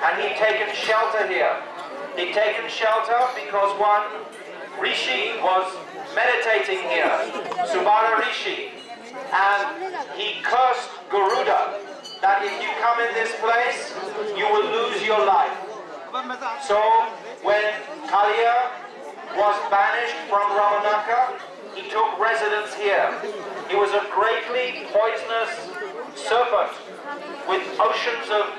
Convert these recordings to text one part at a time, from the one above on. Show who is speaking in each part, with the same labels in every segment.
Speaker 1: and he'd taken shelter here. He'd taken shelter because one Rishi was meditating here, Subala Rishi, and he cursed Garuda that if you come in this place, you will lose your life. So when Kaliya was banished from Ramanaka, he took residence here. He was a greatly poisonous serpent with oceans of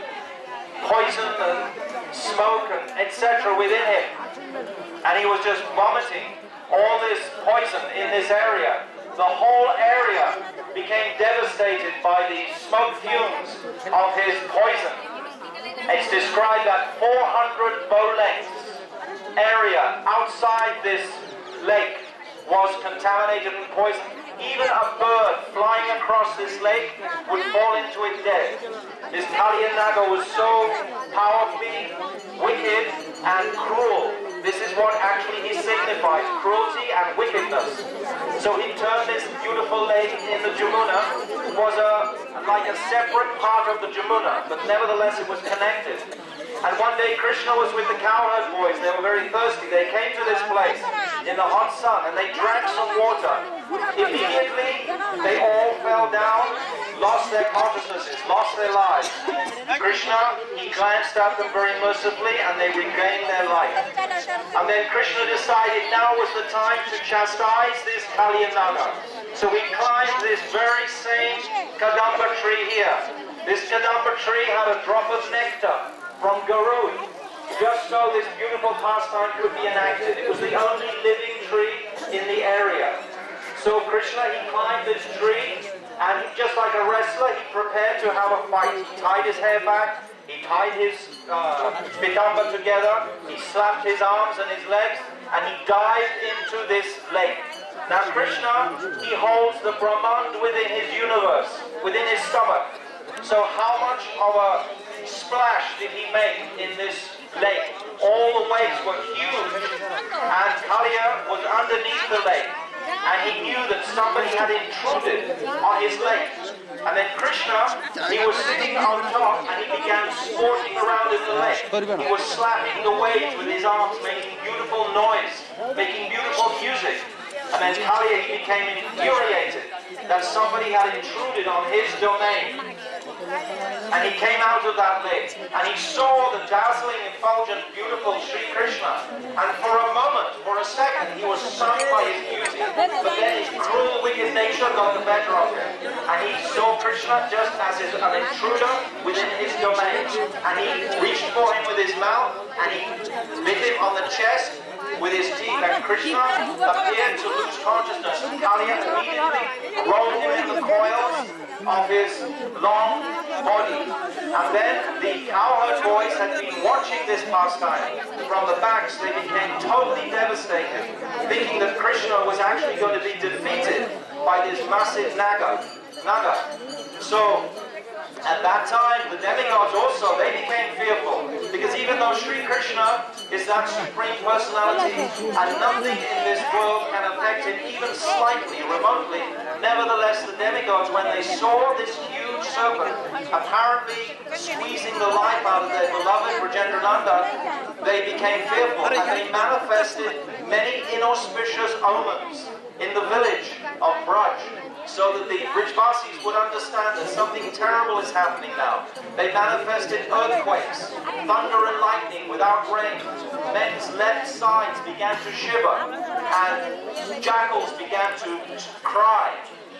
Speaker 1: poison and smoke and etc. within him. And he was just vomiting all this poison in this area. The whole area became devastated by the smoke fumes of his poison. It's described that 400 bow lengths area outside this lake was contaminated with poison. Even a bird flying across this lake would fall into it dead. This Kaliya Naga was so powerfully wicked and cruel. This is what actually he signifies, cruelty and wickedness. So he turned this beautiful lake in the Jamuna, was like a separate part of the Jamuna, but nevertheless it was connected. And one day Krishna was with the cowherd boys. They were very thirsty. They came to this place in the hot sun and they drank some water. Immediately they all fell down, lost their consciousnesses, lost their lives. Krishna, he glanced at them very mercifully and they regained their life. And then Krishna decided now was the time to chastise this Kaliya Naga. So he climbed this very same Kadamba tree here. This Kadamba tree had a drop of nectar from Garud, just so this beautiful pastime could be enacted. It was the only living tree in the area. So Krishna, he climbed this tree, and just like a wrestler, he prepared to have a fight. He tied his hair back, he tied his pitamba together, he slapped his arms and his legs, and he dived into this lake. Now Krishna, he holds the Brahman within his universe, within his stomach. So how much of a splash did he make in this lake? All the waves were huge, and Kaliya was underneath the lake, and he knew that somebody had intruded on his lake. And then Krishna, he was sitting on top, and he began sporting around in the lake. He was slapping the waves with his arms, making beautiful noise, making beautiful music. And then Kaliya, he became infuriated that somebody had intruded on his domain. And he came out of that lake, and he saw the dazzling, effulgent, beautiful Sri Krishna. And for a moment, for a second, he was stung by his beauty. But then his cruel, wicked nature got the better of him. And he saw Krishna just as an intruder within his domain. And he reached for him with his mouth, and he bit him on the chest with his teeth, and Krishna appeared to lose consciousness. Kaliya immediately rolled him in the coils of his long body. And then the cowherd boys had been watching this pastime from the backs. They became totally devastated, thinking that Krishna was actually going to be defeated by this massive Naga. So at that time, the demigods also, they became fearful, because even though Sri Krishna is that supreme personality and nothing in this world can affect him even slightly, remotely, nevertheless the demigods, when they saw this huge serpent apparently squeezing the life out of their beloved Brajendrananda, they became fearful, and they manifested many inauspicious omens in the village of Braj, so that the Brijvasis would understand that something terrible is happening now. They manifested earthquakes, thunder and lightning without rain. Men's left sides began to shiver, and jackals began to cry.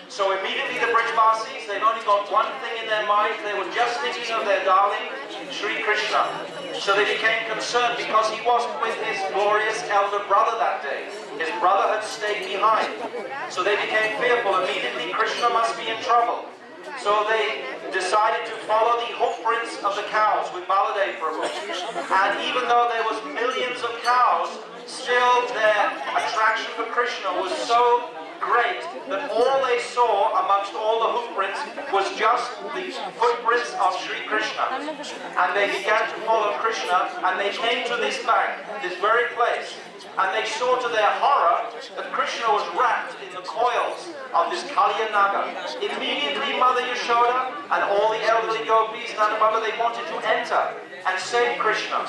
Speaker 1: So immediately the Brijvasis, they've only got one thing in their minds. They were just thinking of their darling Sri Krishna. So they became concerned because he wasn't with his glorious elder brother that day. His brother had stayed behind. So they became fearful. Immediately Krishna must be in trouble. So they decided to follow the hoof prints of the cows with Baladev Prabhu. And even though there was millions of cows, still their attraction for Krishna was so great that all they saw amongst all the hoof prints was just the footprints of Sri Krishna. And they began to follow Krishna, and they came to this bank, this very place, and they saw to their horror that Krishna was wrapped in the coils of this Kaliya Naga. Immediately Mother Yashoda and all the elderly gopis, Nanda Baba, they wanted to enter. and save Krishna.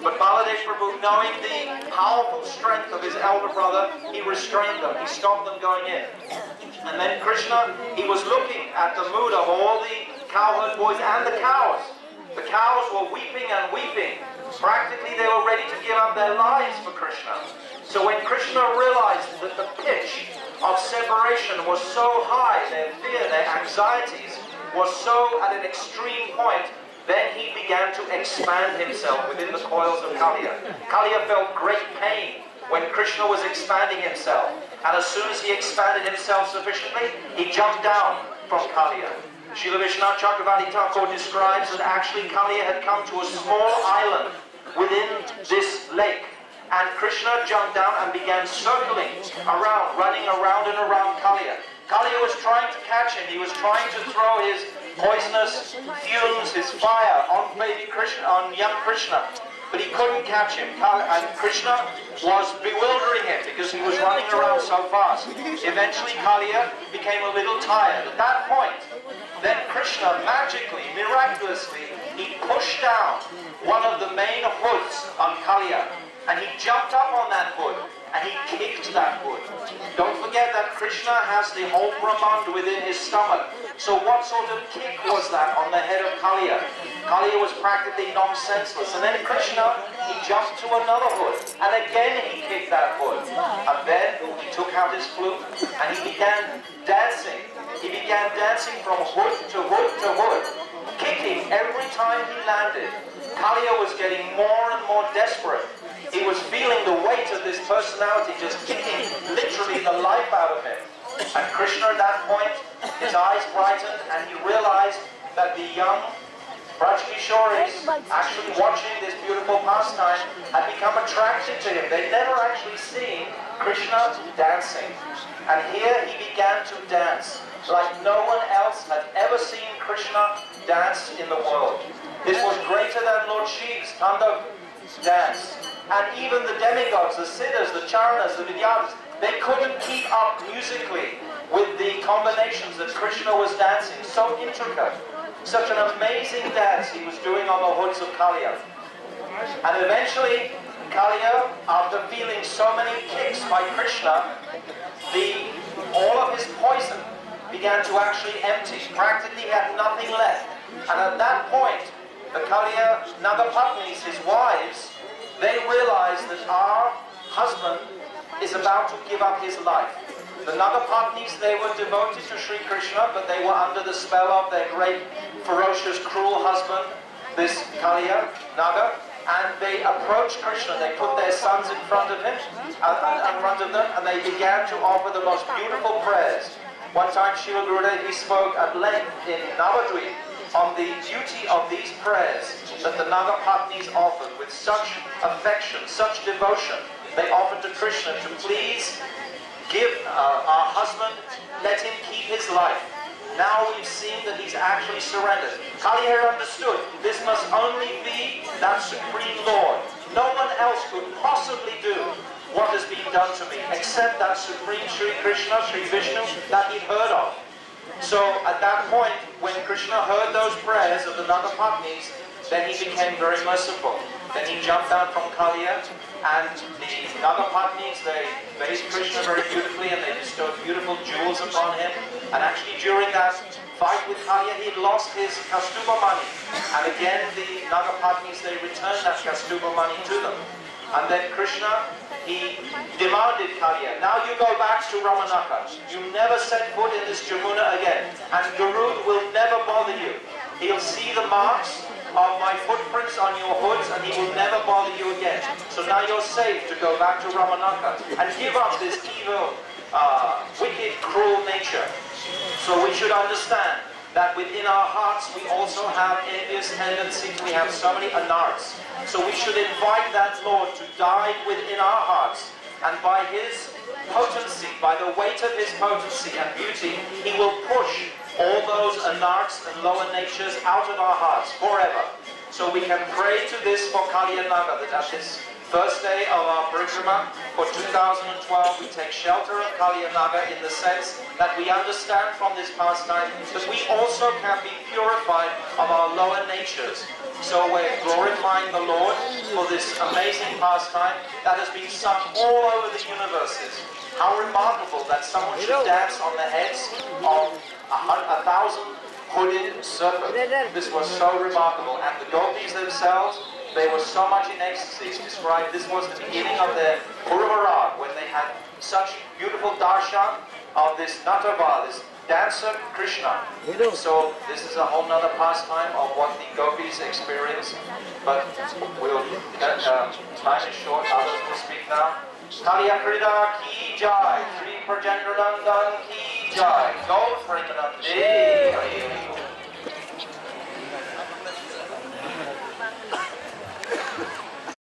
Speaker 1: But Baladev Prabhu, knowing the powerful strength of his elder brother, he restrained them. He stopped them going in. And then Krishna, he was looking at the mood of all the cowherd boys and the cows. The cows were weeping and weeping. Practically they were ready to give up their lives for Krishna. So when Krishna realized that the pitch of separation was so high, their fear, their anxieties was so at an extreme point, then he began to expand himself within the coils of Kaliya. Kaliya felt great pain when Krishna was expanding himself. And as soon as he expanded himself sufficiently, he jumped down from Kaliya. Srila Vishwanath Chakravarti Thakur describes that actually Kaliya had come to a small island within this lake. And Krishna jumped down and began circling around, running around and around Kaliya. Kaliya was trying to catch him. He was trying to throw his poisonous fumes, his fire on baby Krishna, on young Krishna. But he couldn't catch him. And Krishna was bewildering him because he was running around so fast. Eventually Kaliya became a little tired. At that point, then Krishna magically, miraculously, he pushed down one of the main hoods on Kaliya. And he jumped up on that hood, and he kicked that hood. Don't forget that Krishna has the whole Brahmand within his stomach. So what sort of kick was that on the head of Kaliya? Kaliya was practically non-senseless. And then Krishna, he jumped to another hood, and again he kicked that hood. And then he took out his flute, and he began dancing. He began dancing from hood to hood to hood, kicking every time he landed. Kaliya was getting more and more desperate. He was feeling the weight of this personality just kicking literally the life out of him. And Krishna at that point, his eyes brightened and he realized that the young Braj Kishoris actually watching this beautiful pastime had become attracted to him. They'd never actually seen Krishna dancing. And here he began to dance like no one else had ever seen Krishna dance in the world. This was greater than Lord Shiva's Tandav dance. And even the demigods, the siddhas, the charanas, the vidyatas, they couldn't keep up musically with the combinations that Krishna was dancing. So intricate. Such an amazing dance he was doing on the hoods of Kaliya. And eventually, Kaliya, after feeling so many kicks by Krishna, all of his poison began to actually empty. Practically he had nothing left. And at that point, the Kaliya Nagapatnis, his wives, they realized that our husband is about to give up his life. The Nagapatnis, they were devoted to Sri Krishna, but they were under the spell of their great, ferocious, cruel husband, this Kaliya Naga, and they approached Krishna. They put their sons in front of him, and they began to offer the most beautiful prayers. One time, Srila Gurudev, he spoke at length in Navadvip on the beauty of these prayers that the Nagapatnis offered with such affection, such devotion. They offered to Krishna to please give our husband, let him keep his life. Now we've seen that he's actually surrendered. Kaliya understood this must only be that Supreme Lord. No one else could possibly do what has been done to me except that Supreme Sri Krishna, Sri Vishnu that he'd heard of. So at that point, when Krishna heard those prayers of the Nagapatnis, then he became very merciful. Then he jumped down from Kaliya, and the Nagapatnis, they bathed Krishna very beautifully, and they bestowed beautiful jewels upon him. And actually during that fight with Kaliya, he'd lost his Kastuba money. And again, the Nagapatnis, they returned that Kastuba money to them. And then Krishna, he demanded Kaliya, now you go back to Ramanaka. You never set foot in this Jamuna again. And Guru will never bother you. He'll see the marks of my footprints on your hoods and he will never bother you again. So now you're safe to go back to Ramanaka and give up this evil, wicked, cruel nature. So we should understand that within our hearts we also have envious tendencies. We have so many anarths. So we should invite that Lord to die within our hearts, and by his potency, by the weight of his potency and beauty, he will push all those anarths and lower natures out of our hearts forever. So we can pray to this for Kaliya Naga, that at this first day of our parikrama for 2012, we take shelter of Kalyanaga in the sense that we understand from this pastime that we also can be purified of our lower natures. So we're glorifying the Lord for this amazing pastime that has been sung all over the universes. How remarkable that someone should dance on the heads of 1,000 hooded serpents. This was so remarkable. And the gopis themselves, they were so much in ecstasy. Described this was the beginning of their Purvarag, when they had such beautiful darshan of this Natava, this dancer Krishna. So this is a whole nother pastime of what the gopis experience. But we'll time is short, others will speak now. Kaliya Krida ki jai, Sri Prajendra Nandan ki jai, Gaur Premanande.